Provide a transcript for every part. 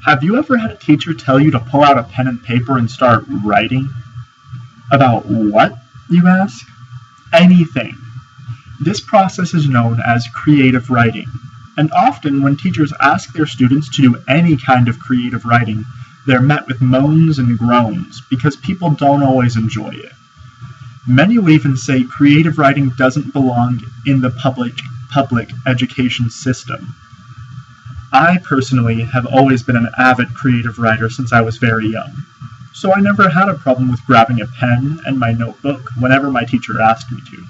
Have you ever had a teacher tell you to pull out a pen and paper and start writing? About what, you ask? Anything. This process is known as creative writing, and often when teachers ask their students to do any kind of creative writing, they're met with moans and groans because people don't always enjoy it. Many will even say creative writing doesn't belong in the public education system. I personally have always been an avid creative writer since I was very young, so I never had a problem with grabbing a pen and my notebook whenever my teacher asked me to.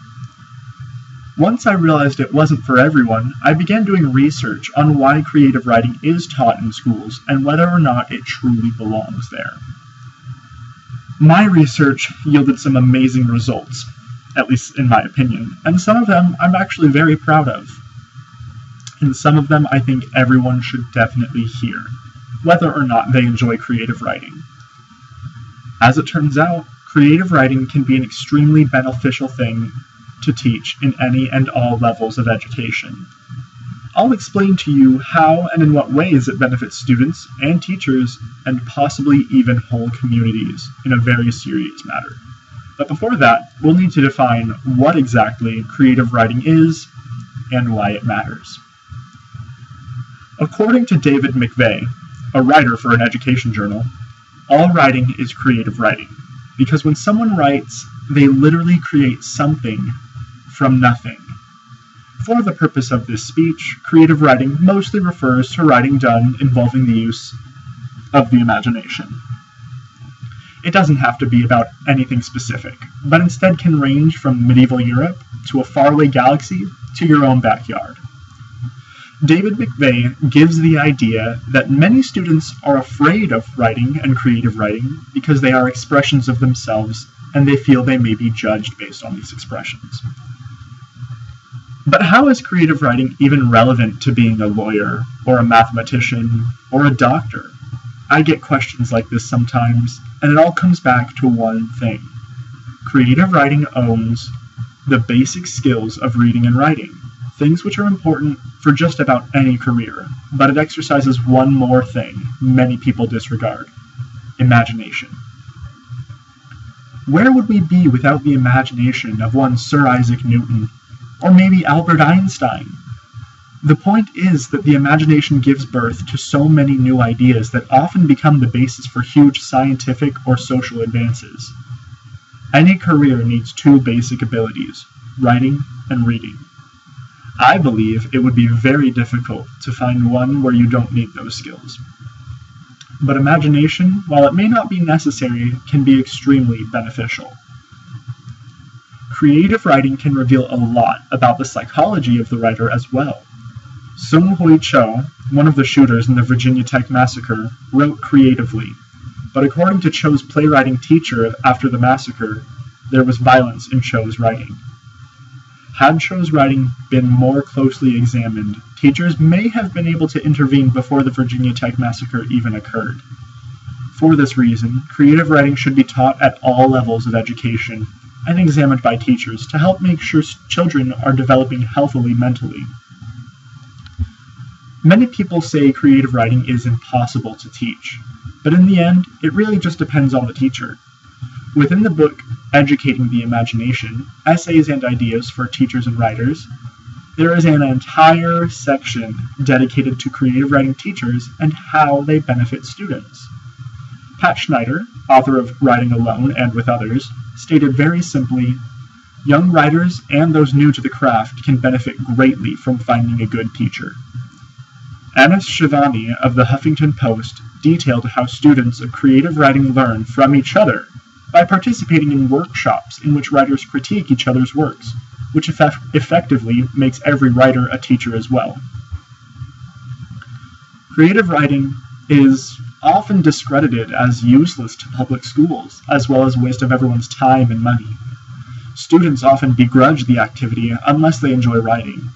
Once I realized it wasn't for everyone, I began doing research on why creative writing is taught in schools and whether or not it truly belongs there. My research yielded some amazing results, at least in my opinion, and some of them I'm actually very proud of. And some of them I think everyone should definitely hear, whether or not they enjoy creative writing. As it turns out, creative writing can be an extremely beneficial thing to teach in any and all levels of education. I'll explain to you how and in what ways it benefits students and teachers and possibly even whole communities in a very serious matter. But before that, we'll need to define what exactly creative writing is and why it matters. According to David McKnight, a writer for an education journal, all writing is creative writing, because when someone writes, they literally create something from nothing. For the purpose of this speech, creative writing mostly refers to writing done involving the use of the imagination. It doesn't have to be about anything specific, but instead can range from medieval Europe to a faraway galaxy to your own backyard. David McKnight gives the idea that many students are afraid of writing and creative writing because they are expressions of themselves and they feel they may be judged based on these expressions. But how is creative writing even relevant to being a lawyer, or a mathematician, or a doctor? I get questions like this sometimes, and it all comes back to one thing. Creative writing owns the basic skills of reading and writing, things which are important for just about any career, but it exercises one more thing many people disregard: imagination. Where would we be without the imagination of one Sir Isaac Newton, or maybe Albert Einstein? The point is that the imagination gives birth to so many new ideas that often become the basis for huge scientific or social advances. Any career needs two basic abilities: writing and reading. I believe it would be very difficult to find one where you don't need those skills. But imagination, while it may not be necessary, can be extremely beneficial. Creative writing can reveal a lot about the psychology of the writer as well. Sung Hui Cho, one of the shooters in the Virginia Tech massacre, wrote creatively, but according to Cho's playwriting teacher after the massacre, there was violence in Cho's writing. Had Cho's writing been more closely examined, teachers may have been able to intervene before the Virginia Tech massacre even occurred. For this reason, creative writing should be taught at all levels of education and examined by teachers to help make sure children are developing healthily mentally. Many people say creative writing is impossible to teach, but in the end, it really just depends on the teacher. Within the book, Educating the Imagination, Essays and Ideas for Teachers and Writers, there is an entire section dedicated to creative writing teachers and how they benefit students. Pat Schneider, author of Writing Alone and with Others, stated very simply, "Young writers and those new to the craft can benefit greatly from finding a good teacher." Anis Shivani of the Huffington Post detailed how students of creative writing learn from each other by participating in workshops in which writers critique each other's works, which effectively makes every writer a teacher as well. Creative writing is often discredited as useless to public schools, as well as a waste of everyone's time and money. Students often begrudge the activity unless they enjoy writing.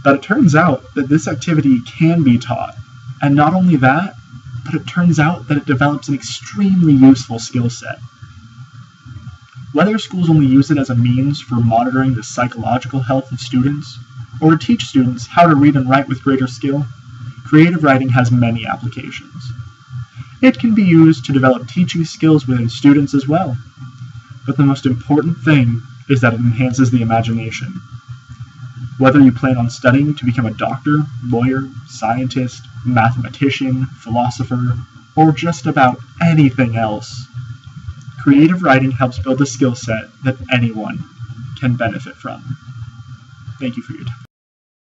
But it turns out that this activity can be taught, and not only that, but it turns out that it develops an extremely useful skill set. Whether schools only use it as a means for monitoring the psychological health of students, or to teach students how to read and write with greater skill, creative writing has many applications. It can be used to develop teaching skills within students as well. But the most important thing is that it enhances the imagination. Whether you plan on studying to become a doctor, lawyer, scientist, mathematician, philosopher, or just about anything else, creative writing helps build a skill set that anyone can benefit from. Thank you for your time.